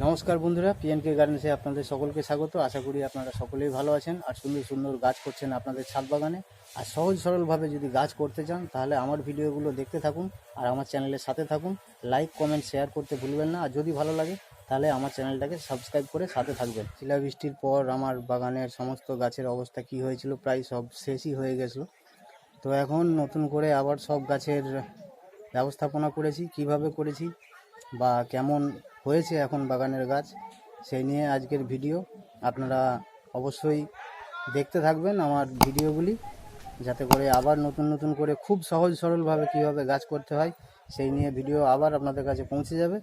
নমস্কার বন্ধুরা, পিএনকে গার্ডেন্সে আপনাদের সকলকে স্বাগত। আশা করি আপনারা সকলেই ভালো আছেন আর সুন্দর সুন্দর গাছ করছেন আপনাদের ছাদ বাগানে। আর সহজ সরলভাবে যদি গাছ করতে চান তাহলে আমার ভিডিওগুলো দেখতে থাকুন আর আমার চ্যানেলের সাথে থাকুন। লাইক, কমেন্ট, শেয়ার করতে ভুলবেন না। আর যদি ভালো লাগে তাহলে আমার চ্যানেলটাকে সাবস্ক্রাইব করে সাথে থাকবেন। শিলাবৃষ্টির পর আমার বাগানের সমস্ত গাছের অবস্থা কী হয়েছিল, প্রায় সব শেষই হয়ে গেছিলো। তো এখন নতুন করে আবার সব গাছের ব্যবস্থাপনা করেছি, কিভাবে করেছি বা কেমন হয়েছে এখন বাগানের গাছ, সেই নিয়ে আজকের ভিডিও। আপনারা অবশ্যই দেখতে থাকবেন আমার ভিডিওগুলি, যাতে করে আবার নতুন নতুন করে খুব সহজ সরলভাবে কীভাবে গাছ করতে হয় সেই নিয়ে ভিডিও আবার আপনাদের কাছে পৌঁছে যাবে।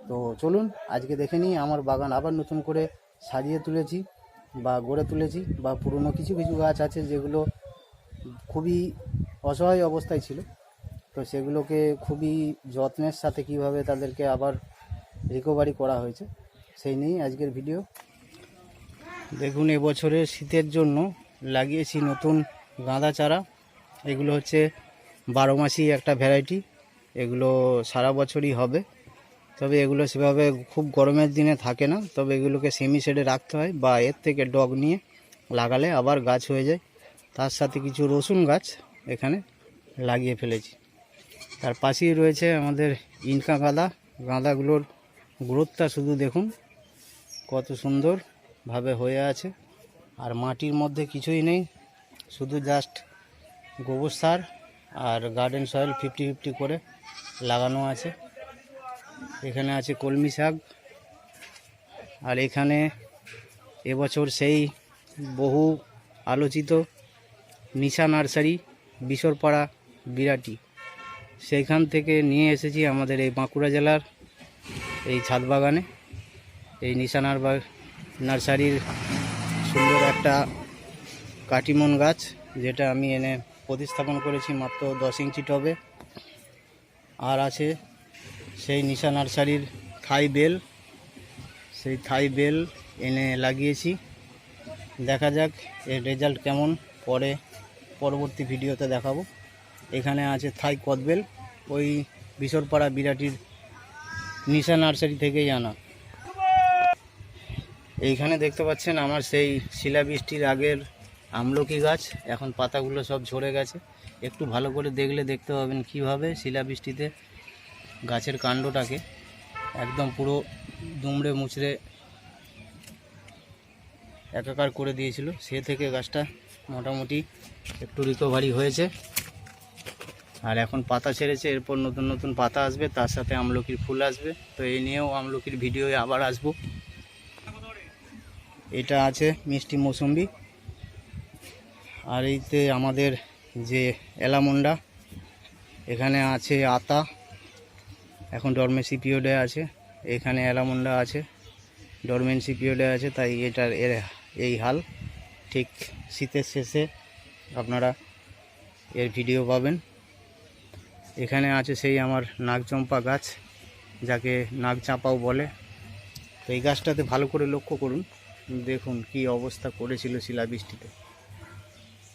তো চলুন আজকে দেখে নিই আমার বাগান আবার নতুন করে সাজিয়ে তুলেছি বা গড়ে তুলেছি, বা পুরনো কিছু কিছু গাছ আছে যেগুলো খুবই অসহায় অবস্থায় ছিল, তো সেগুলোকে খুবই যত্নের সাথে কিভাবে তাদেরকে আবার রিকভারি করা হয়েছে সেই নিয়েই আজকের ভিডিও। দেখুন, এবছরের শীতের জন্য লাগিয়েছি নতুন গাঁদা চারা। এগুলো হচ্ছে 12 মাসি একটা ভ্যারাইটি, এগুলো সারা বছরই হবে। তবে এগুলো সেভাবে খুব গরমের দিনে থাকে না, তবে এগুলোকে সেমি শেডে রাখতে হয় বা এর থেকে ডগ নিয়ে লাগালে আবার গাছ হয়ে যায়। তার সাথে কিছু রসুন গাছ এখানে লাগিয়ে ফেলেছি। তার পাশেই রয়েছে আমাদের ইনকা গাঁদা। গাঁদাগুলোর গ্রোথটা শুধু দেখুন কত সুন্দরভাবে হয়ে আছে। আর মাটির মধ্যে কিছুই নেই, শুধু জাস্ট গোবর সার আর গার্ডেন সয়েল 50-50 করে লাগানো আছে। এখানে আছে কলমি শাক। আর এখানে এবছর সেই বহু আলোচিত নিশা নার্সারি বিশরপাড়া বিরাটি, সেইখান থেকে নিয়ে এসেছি আমাদের এই বাঁকুড়া জেলার এই ছাদ বাগানে। এই নিশা নার্সারির সুন্দর একটা কাটিমন গাছ, যেটা আমি এনে প্রতিস্থাপন করেছি মাত্র 10 ইঞ্চি টবে। আর আছে সেই নিশা নার্সারির থাই বেল, সেই থাই বেল এনে লাগিয়েছি। দেখা যাক এর রেজাল্ট কেমন, পরবর্তী ভিডিওতে দেখাবো। এখানে আছে থাই কদবেল, ওই বিশরপাড়া বিরাটির নিশা নার্সারি থেকেই আনা। এইখানে দেখতে পাচ্ছেন আমার সেই শিলাবৃষ্টির আগের আমলকি গাছ, এখন পাতাগুলো সব ঝরে গেছে। একটু ভালো করে দেখলে দেখতে পাবেন কীভাবে শিলাবৃষ্টিতে গাছের কাণ্ডটাকে একদম পুরো দুমড়ে মুচড়ে একাকার করে দিয়েছিল। সে থেকে গাছটা মোটামুটি একটু রিকভারি হয়েছে আর এখন পাতা ছেড়েছে। এরপর নতুন নতুন পাতা আসবে, তার সাথে আমলকির ফুল আসবে। তো এই নিয়েও আমলকির ভিডিও আবার আসবো। এটা আছে মিষ্টি মৌসুম্বি। আর এইতে আমাদের যে এলামন্ডা, এখানে আছে আতা, এখন ডরমেন্সি পিরিয়ডে আছে। এখানে এলামন্ডা আছে, ডরমেন্সি পিরিয়ডে আছে, তাই এটার এই হাল। ঠিক শীতের শেষে আপনারা এর ভিডিও পাবেন। এখানে আছে সেই আমার নাগচম্পা গাছ, যাকে নাগচাঁপাও বলে। তো এই গাছটাতে ভালো করে লক্ষ্য করুন, দেখুন কি অবস্থা করেছিল শিলাবৃষ্টিতে।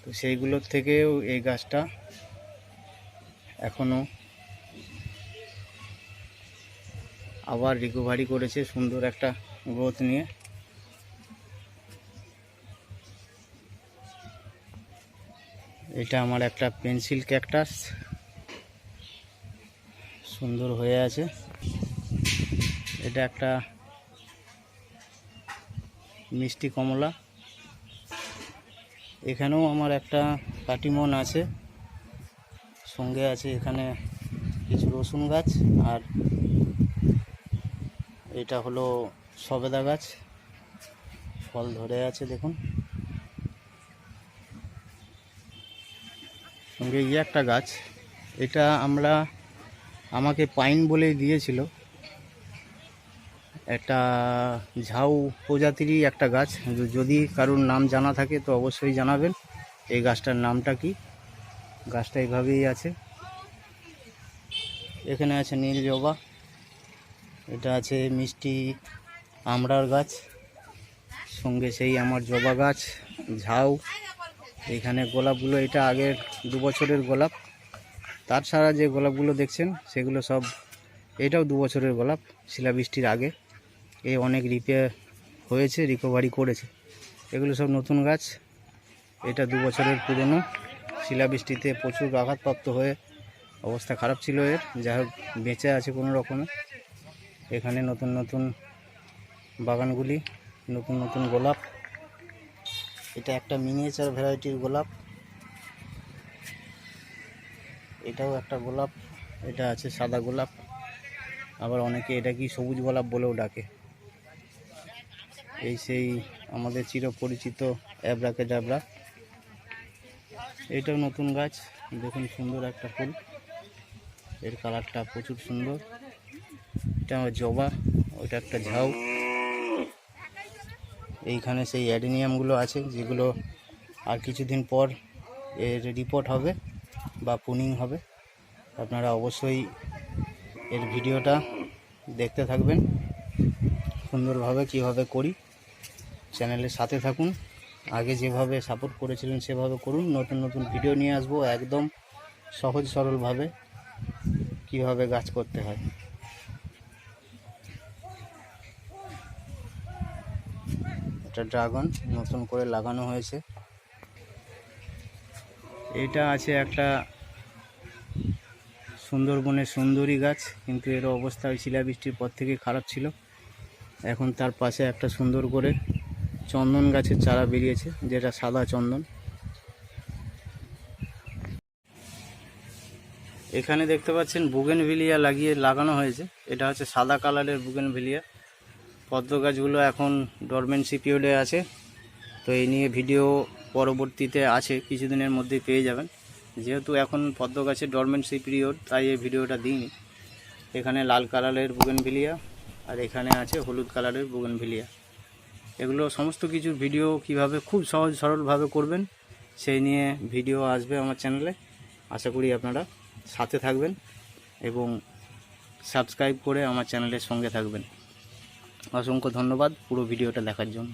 তো সেইগুলোর থেকেও এই গাছটা এখনও আবার রিকভারি করেছে, সুন্দর একটা গ্রোথ নিয়ে। এটা আমার একটা পেন্সিল ক্যাকটাস, সুন্দর হয়ে আছে। এটা একটা মিষ্টি কমলা। এখানেও আমার একটা কাটিমন আছে, সঙ্গে আছে এখানে কিছু রসুন গাছ। আর এটা হলো সবেদা গাছ, ফল ধরে আছে দেখুন। সঙ্গে একটা গাছ, এটা আমাকে পাইন বলেই দিয়েছিল। একটা ঝাউ প্রজাতিরই একটা গাছ, যদি কারোর নাম জানা থাকে তো অবশ্যই জানাবেন এই গাছটার নামটা কি। গাছটা এইভাবেই আছে। এখানে আছে নীল জবা, এটা আছে মিষ্টি আমড়ার গাছ, সঙ্গে সেই আমার জবা গাছ, ঝাউ। এখানে গোলাপগুলো, এটা আগের 2 বছরের গোলাপ। তার ছাড়া যে গোলাপগুলো দেখছেন সেগুলো সব, এটাও 2 বছরের গোলাপ, শিলাবৃষ্টির আগে। অনেক রিপেয়ার হয়েছে, রিকভারি করেছে। এগুলো সব নতুন গাছ। এটা 2 বছরের পুরনো, শিলাবৃষ্টিতে প্রচুর আঘাতপ্রাপ্ত হয়ে অবস্থা খারাপ ছিল এর, যাই হোক বেঁচে আছে কোনো রকমে। এখানে নতুন নতুন বাগানগুলি, নতুন নতুন গোলাপ। এটা একটা মিনিয়েচার ভ্যারাইটির গোলাপ, এটাও একটা গোলাপ। এটা আছে সাদা গোলাপ, আবার অনেকে এটা কি সবুজ গোলাপ বলেও ডাকে। এই সেই আমাদের চিরপরিচিত অ্যাব্রাকেডাব্রা। এটাও নতুন গাছ, দেখুন সুন্দর একটা ফুল, এর কালারটা প্রচুর সুন্দর। এটা আমার জবা, ওইটা একটা ঝাউ। এইখানে সেই অ্যাডেনিয়ামগুলো আছে, যেগুলো আর কিছুদিন পর এর রিপোর্ট হবে বা পুনিং হবে। আপনারা অবশ্যই এর ভিডিওটা দেখতে থাকবেন সুন্দরভাবে কীভাবে করি। চ্যানেলের সাথে থাকুন, আগে যেভাবে সাপোর্ট করেছিলেন সেভাবে করুন। নতুন নতুন ভিডিও নিয়ে আসবো একদম সহজ সরলভাবে কীভাবে গাছ করতে হয়। এটা ড্রাগন নতুন করে লাগানো হয়েছে। এটা আছে একটা সুন্দরবনের সুন্দরী গাছ, কিন্তু এর অবস্থা ওই শিলাবৃষ্টির পর থেকে খারাপ ছিল। এখন তার পাশে একটা সুন্দর করে চন্দন গাছের চারা বেরিয়েছে, যেটা সাদা চন্দন। এখানে দেখতে পাচ্ছেন বুগেনভিলিয়া লাগানো হয়েছে। এটা হচ্ছে সাদা কালারের বুগেনভিলিয়া। পদ্ম গাছগুলো এখন ডরমেন্সি পিরিয়ডে আছে, তো এই নিয়ে ভিডিও পরবর্তীতে আছে, কিছুদিনের মধ্যেই পেয়ে যাবেন। যেহেতু এখন পদ্ম গাছের ডরমেন্সি পিরিয়ড, তাই এই ভিডিওটা দিইনি। এখানে লাল কালারের বুগেনভিলিয়া, আর এখানে আছে হলুদ কালারের বুগেনভিলিয়া। এগুলো সমস্ত কিছুর ভিডিও কিভাবে খুব সহজ সরলভাবে করবেন সেই নিয়ে ভিডিও আসবে আমার চ্যানেলে। আশা করি আপনারা সাথে থাকবেন এবং সাবস্ক্রাইব করে আমার চ্যানেলের সঙ্গে থাকবেন। অসংখ্য ধন্যবাদ পুরো ভিডিওটা দেখার জন্য।